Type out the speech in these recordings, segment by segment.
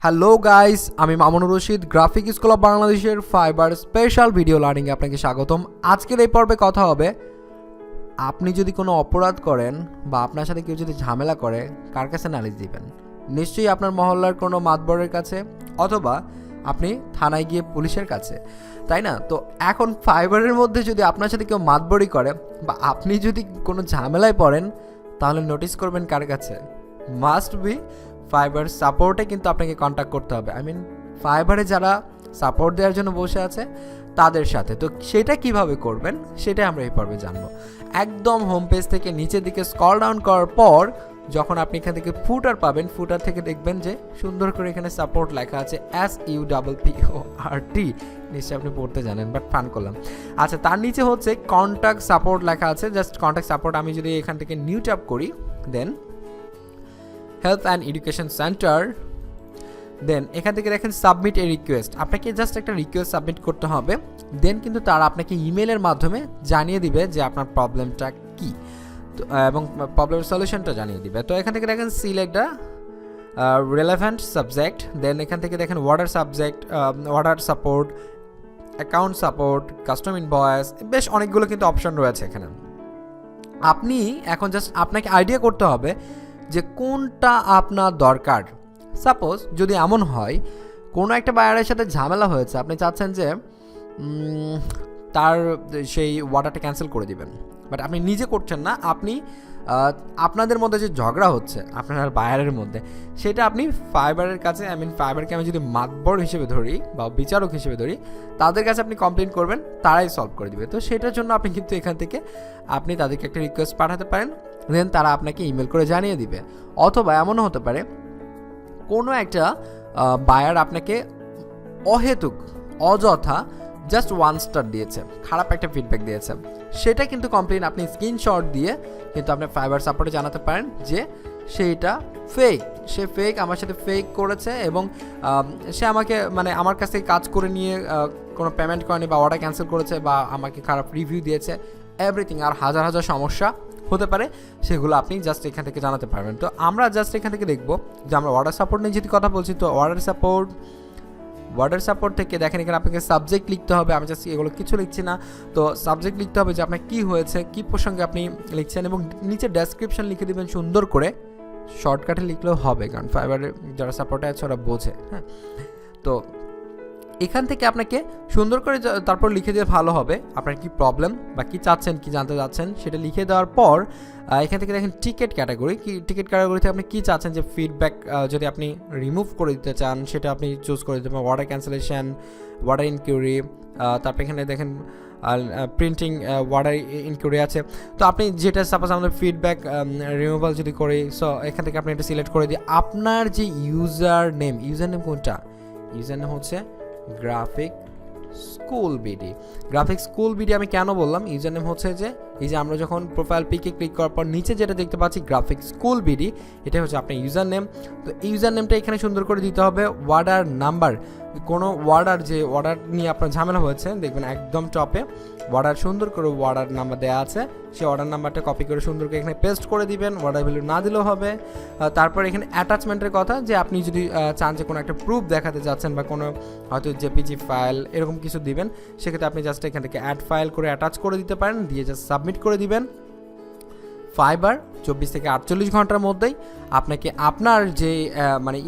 Hello guys, আমি Mamunur Rashid, graphic school of বাংলাদেশের fibre special video লার্নিংয়ে আপনাকে স্বাগতম। আজকের এই পর্বে কথা হবে, আপনি যদি কোনো অপরাধ করেন বা আপনার সাথে কেউ যদি ঝামেলা করে, কার কাছে নালিশ দিবেন? নিশ্চয়ই আপনার মহল্লার কোনো মাতবরের কাছে, অথবা আপনি থানায় গিয়ে পুলিশের কাছে, তাই না? তো এখন ফাইবারের মধ্যে যদি আপনার সাথে কেউ মাতবরি করে বা আপনি যদি কোনো ঝামেলায় পড়েন, তাহলে নোটিস করবেন কার কাছে? মাস্ট বি ফাইবার সাপোর্টে কিন্তু আপনাকে কন্ট্যাক্ট করতে হবে। ফাইবারে যারা সাপোর্ট দেওয়ার জন্য বসে আছে তাদের সাথে। তো সেটা কিভাবে করবেন সেটাই আমরা এই পর্বে জানবো। একদম হোম পেজ থেকে নিচের দিকে স্ক্রল ডাউন করার পর যখন আপনি এখান থেকে ফুটার পাবেন, ফুটার থেকে দেখবেন যে সুন্দর করে এখানে সাপোর্ট লেখা আছে, SUPPORT। নিশ্চয়ই আপনি পড়তে জানেন, বাট ফান করলাম। আচ্ছা, তার নিচে হচ্ছে কন্ট্যাক্ট সাপোর্ট লেখা আছে, জাস্ট কন্ট্যাক্ট সাপোর্ট। আমি যদি এখান থেকে নিউ ট্যাপ করি, দেন হেলথ অ্যান্ড এডুকেশন সেন্টার, দেন এখান থেকে দেখেন সাবমিট এ রিকোয়েস্ট। আপনাকে জাস্ট একটা রিকোয়েস্ট সাবমিট করতে হবে, দেন কিন্তু তারা আপনাকে ইমেলের মাধ্যমে জানিয়ে দিবে যে আপনার প্রবলেমটা কী এবং প্রবলেমের সলিউশনটা জানিয়ে দিবে। তো এখান থেকে দেখেন সিলেক্ট রিলেভেন্ট সাবজেক্ট, দেন এখান থেকে দেখেন water subject, water support, account support, custom invoice, বেশ অনেকগুলো কিন্তু অপশন রয়েছে এখানে। আপনি এখন জাস্ট আপনাকে আইডিয়া করতে হবে যে কোনটা আপনার দরকার। সাপোজ যদি এমন হয় কোনো একটা বায়ারের সাথে ঝামেলা হয়েছে, আপনি চাচ্ছেন যে তার সেই অর্ডারটা ক্যান্সেল করে দিবেন, বাট আপনি নিজে করছেন না, আপনি আপনাদের মধ্যে যে ঝগড়া হচ্ছে আপনার আর বায়ারের মধ্যে, সেটা আপনি ফাইবারের কাছে, ফাইবারকে আমি যদি মাতবর হিসেবে ধরি বা বিচারক হিসেবে ধরি, তাদের কাছে আপনি কমপ্লেন করবেন, তারাই সলভ করে দিবে। তো সেটার জন্য আপনি কিন্তু এখান থেকে আপনি তাদেরকে একটা রিকোয়েস্ট পাঠাতে পারেন, দেন তারা আপনাকে ইমেল করে জানিয়ে দিবে। অথবা এমনও হতে পারে কোনো একটা বায়ার আপনাকে অহেতুক অযথা জাস্ট 1 স্টার দিয়েছে, খারাপ একটা ফিডব্যাক দিয়েছে, সেটা কিন্তু কমপ্লেন আপনি স্ক্রিনশট দিয়ে কিন্তু আপনি ফাইবার সাপোর্টে জানাতে পারেন যে সেইটা ফেক, সে ফেক, আমার সাথে ফেক করেছে এবং সে আমাকে আমার কাছ থেকে কাজ করে নিয়ে কোনো পেমেন্ট করেনি বা অর্ডার ক্যান্সেল করেছে বা আমাকে খারাপ রিভিউ দিয়েছে, এভরিথিং। আর হাজার হাজার সমস্যা হতে পারে, সেগুলো আপনি জাস্ট এখান থেকে জানাতে পারবেন। তো আমরা জাস্ট এখান থেকে দেখবো যে আমরা অর্ডার সাপোর্ট নিয়ে যদি কথা বলছি, তো ওয়ার্ডার সাপোর্ট থেকে দেখেন এখানে আপনাকে সাবজেক্ট লিখতে হবে। আমি জাস্ট এগুলো কিছু লিখছি না, তো সাবজেক্ট লিখতে হবে যে আপনার কী হয়েছে, কী প্রসঙ্গে আপনি লিখছেন, এবং নিচে ডেসক্রিপশন লিখে দেবেন সুন্দর করে, শর্টকাটে লিখলেও হবে, কারণ ফাইবারের যারা সাপোর্টে আছে ওরা বোঝে। হ্যাঁ, তো এখান থেকে আপনাকে সুন্দর করে তারপর লিখে দিয়ে ভালো হবে আপনার কি প্রবলেম বা কী চাচ্ছেন, কি জানতে চাচ্ছেন, সেটা লিখে দেওয়ার পর এখান থেকে দেখেন টিকেট ক্যাটাগরি, টিকেট ক্যাটাগরিতে আপনি কী চাচ্ছেন, যে ফিডব্যাক যদি আপনি রিমুভ করে দিতে চান সেটা আপনি চুজ করে দিতে পারেন, অর্ডার ক্যান্সেলেশন, অর্ডার ইনকোয়ারি, তারপর এখানে দেখেন প্রিন্টিং অর্ডার ইনকোয়ারি আছে। তো আপনি যেটা সাপোজ আমাদের ফিডব্যাক রিমুভাল যদি করি, সো এখান থেকে আপনি এটা সিলেক্ট করে দিয়ে আপনার যে ইউজার নেম কোনটা, ইউজার নেম হচ্ছে গ্রাফিক স্কুল বিডি। আমি কেন বললাম ইউজার নেম হচ্ছে যে এই যে আমরা যখন প্রোফাইল পিকে ক্লিক করার পর নিচে যেটা দেখতে পাচ্ছি গ্রাফিক স্কুল বিডি, এটা হচ্ছে আপনার ইউজার নেম। তো ইউজার নেমটা এখানে সুন্দর করে দিতে হবে। অর্ডার নাম্বার, কোনো অর্ডার নিয়ে আপনার ঝামেলা হয়েছে, দেখবেন একদম টপে অর্ডার সুন্দর করে অর্ডার নাম্বার দেওয়া আছে, সেই অর্ডার নাম্বারটা কপি করে সুন্দর করে এখানে পেস্ট করে দিবেন, অর্ডার ভ্যালু না দিলেও হবে। তারপর এখানে অ্যাটাচমেন্টের কথা, যে আপনি যদি চান যে কোনো একটা প্রুফ দেখাতে যাচ্ছেন বা কোনো হয়তো জেপিজি ফাইল এরকম কিছু দিবেন, সেক্ষেত্রে আপনি জাস্ট এখান থেকে অ্যাড ফাইল করে অ্যাটাচ করে দিতে পারেন, দিয়ে জাস্ট সাবমিট করে দিবেন। ফাইবার 24 থেকে 48 ঘন্টার মধ্যেই আপনাকে আপনার যে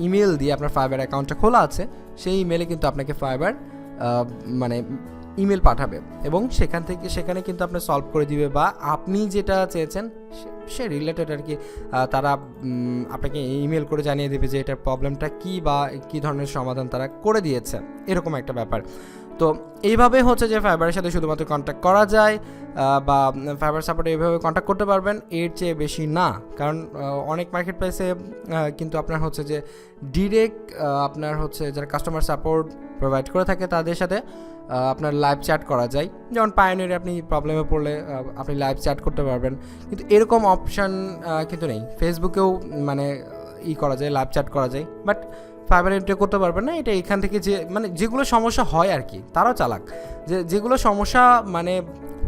ইমেল দিয়ে আপনার ফাইবার অ্যাকাউন্টটা খোলা আছে, সেই ইমেলে কিন্তু আপনাকে ফাইবার ইমেল পাঠাবে এবং সেখানে কিন্তু আপনি সলভ করে দিবে, বা আপনি যেটা চেয়েছেন সে রিলেটেড আর কি, তারা আপনাকে ইমেল করে জানিয়ে দেবে যে এটার প্রবলেমটা কী বা কী ধরনের সমাধান তারা করে দিয়েছে, এরকম একটা ব্যাপার। তো এইভাবে হচ্ছে যে ফাইবারের সাথে শুধুমাত্র কন্ট্যাক্ট করা যায় বা ফাইবার সাপোর্টে এইভাবে কন্ট্যাক্ট করতে পারবেন, এর চেয়ে বেশি না। কারণ অনেক মার্কেট প্লেসে কিন্তু আপনার হচ্ছে যে ডিরেক্ট আপনার হচ্ছে যারা কাস্টমার সাপোর্ট প্রোভাইড করে থাকে তাদের সাথে আপনার লাইভ চ্যাট করা যায়, যেমন পায়োনিয়ারে আপনি প্রবলেমে পড়লে আপনি লাইভ চ্যাট করতে পারবেন, কিন্তু এরকম অপশান কিন্তু নেই। ফেসবুকেও করা যায়, লাইভ চ্যাট করা যায়, বাট ফাইবার এটা করতে পারবেন না। এটা এখান থেকে যে যেগুলো সমস্যা হয় আর কি, তারাও চালাক, যেগুলো সমস্যা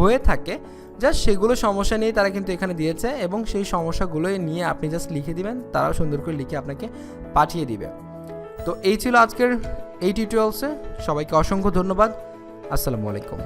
হয়ে থাকে জাস্ট সেগুলো সমস্যা নিয়ে তারা কিন্তু এখানে দিয়েছে, এবং সেই সমস্যাগুলো নিয়ে আপনি জাস্ট লিখে দিবেন, তারাও সুন্দর করে লিখে আপনাকে পাঠিয়ে দিবে। তো এই ছিল আজকের এই টিউটোরিয়ালসে। সবাইকে অসংখ্য ধন্যবাদ। আসসালামু আলাইকুম।